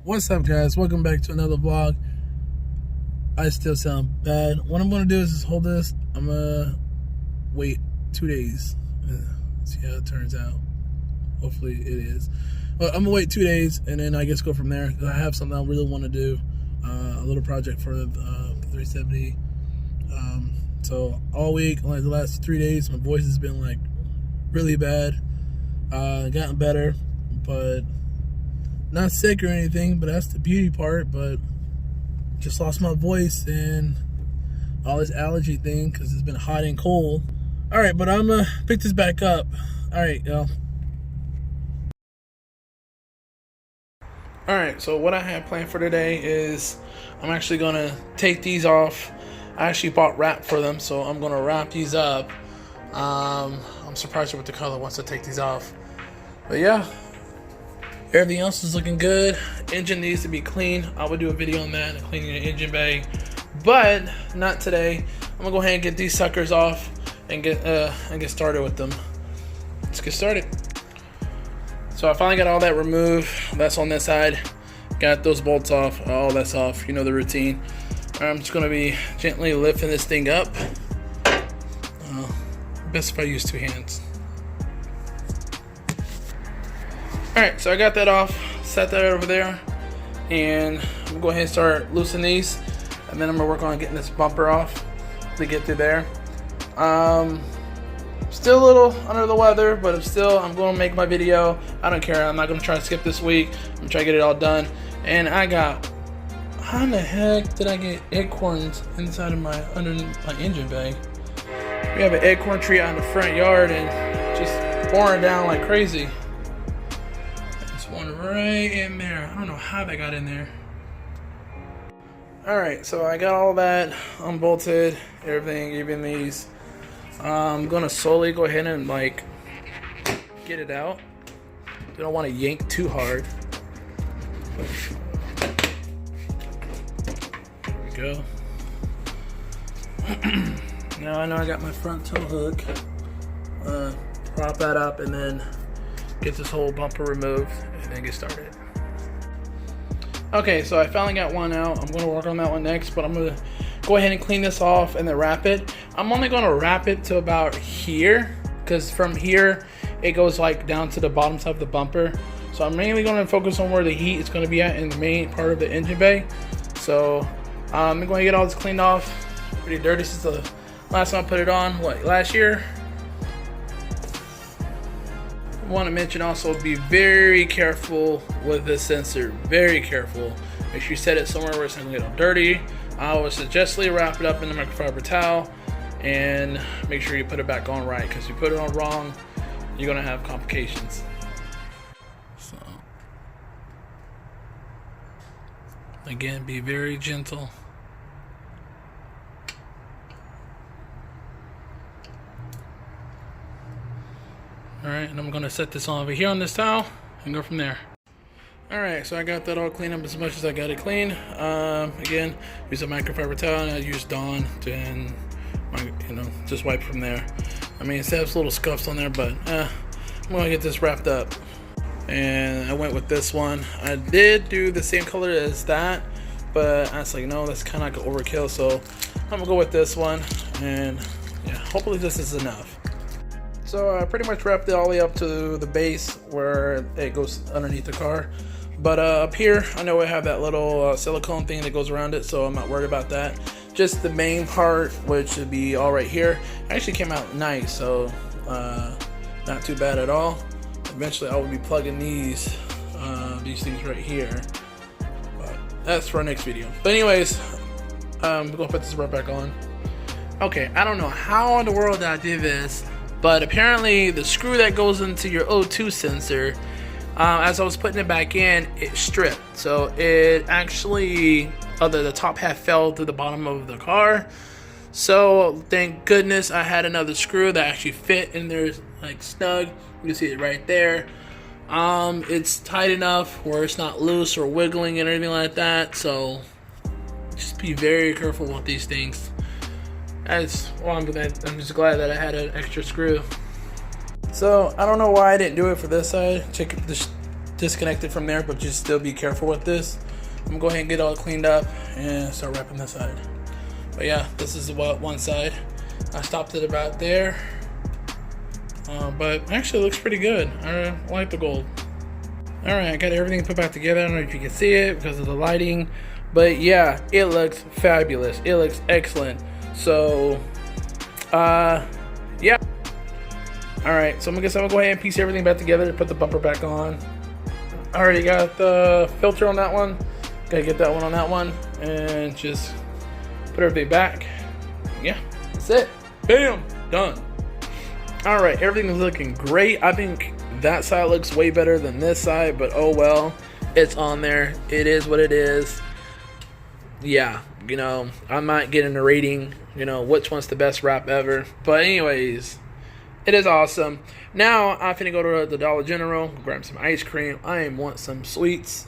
What's up, guys? Welcome back to another vlog. I still sound bad. What I'm gonna do is just hold this. I'm gonna wait 2 days. See how it turns out. Hopefully it is. But I'm gonna wait 2 days and then I guess go from there. I have something I really want to do. A little project for the 370. So all week, like the last 3 days, my voice has been like really bad. Gotten better, but not sick or anything, but that's the beauty part. But just lost my voice and all this allergy thing because it's been hot and cold. All right, but I'm gonna pick this back up. All right, y'all. All right, so what I have planned for today is I'm actually gonna take these off. I actually bought wrap for them, so I'm gonna wrap these up. I'm surprised with the color once I take these off. But yeah, everything else is looking good. Engine needs to be clean. I will do a video on that, cleaning the engine bay, but not today. I'm gonna go ahead and get these suckers off and get started with them. Let's get started. So I finally got all that removed. That's on this side. Got those bolts off. All that's off. You know the routine. I'm just gonna be gently lifting this thing up. Best if I use two hands. Alright, so I got that off, set that over there, and I'm gonna go ahead and start loosening these, and then I'm gonna work on getting this bumper off to get through there. Still a little under the weather, but I'm gonna make my video. I don't care. I'm not gonna try to skip this week. I'm gonna try to get it all done. And I got, how in the heck did I get acorns inside of underneath my engine bay? We have an acorn tree out in the front yard and just pouring down like crazy. There's one right in there. I don't know how they got in there. Alright, so I got all that unbolted, everything, even these. I'm gonna slowly go ahead and like get it out. You don't want to yank too hard. There we go. Now I know I got my front tow hook. Prop that up and then get this whole bumper removed and then get started. Okay, so I finally got one out. I'm gonna work on that one next, but I'm gonna go ahead and clean this off and then wrap it. I'm only gonna wrap it to about here, because from here it goes like down to the bottom side of the bumper. So I'm mainly gonna focus on where the heat is gonna be at in the main part of the engine bay. So I'm going to get all this cleaned off. Pretty dirty since the last time I put it on, last year. I want to mention also, be very careful with this sensor. Very careful. Make sure you set it somewhere where it's not going to get all dirty. I would suggest wrap it up in a microfiber towel and make sure you put it back on right, because if you put it on wrong, you're going to have complications. So, again, be very gentle. Alright, and I'm going to set this on over here on this towel and go from there. Alright, so I got that all cleaned up as much as I got it clean. Again, use a microfiber towel, and I use Dawn to just wipe from there. I mean, it has little scuffs on there, but I'm going to get this wrapped up. And I went with this one. I did do the same color as that, but I was like, no, that's kind of like an overkill, so I'm going to go with this one. And yeah, hopefully this is enough. So I pretty much wrapped it all the way up to the base where it goes underneath the car. But up here, I know I have that little silicone thing that goes around it, so I'm not worried about that. Just the main part, which would be all right here, actually came out nice, so not too bad at all. Eventually I will be plugging these things right here. But that's for our next video. But anyways, we're gonna put this right back on. Okay, I don't know how in the world I did this, but apparently the screw that goes into your O2 sensor, as I was putting it back in, it stripped. So it actually, the top half fell to the bottom of the car. So thank goodness I had another screw that actually fit in there like snug. You can see it right there. It's tight enough where it's not loose or wiggling and anything like that. So just be very careful with these things. I'm just glad that I had an extra screw. So I don't know why I didn't do it for this side. Check this disconnect it from there, but just still be careful with this. I'm gonna go ahead and get all cleaned up and start wrapping this side. But yeah, this is what one side. I stopped it about there, but actually it looks pretty good. I like the gold. All right, I got everything put back together. I don't know if you can see it because of the lighting, but yeah, it looks fabulous. It looks excellent. So, yeah. All right, so I'm gonna go ahead and piece everything back together, put the bumper back on. I already got the filter on that one. Gotta get that one on that one, and just put everything back. Yeah, that's it. Bam, done. All right, everything is looking great. I think that side looks way better than this side, but oh well, it's on there. It is what it is. Yeah, you know, I might get in a rating, you know, which one's the best wrap ever. But anyways, it is awesome. Now I'm finna go to the Dollar General, grab some ice cream. I want some sweets.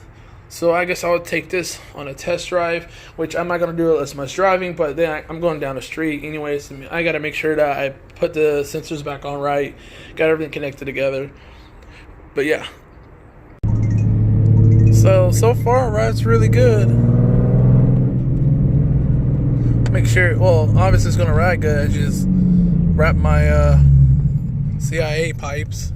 So I guess I'll take this on a test drive, which I'm not going to do as much driving, but then I'm going down the street anyways. I got to make sure that I put the sensors back on right, got everything connected together. But yeah. So far, ride's really good. Make sure, well, obviously it's going to ride good. I just wrap my CIA pipes.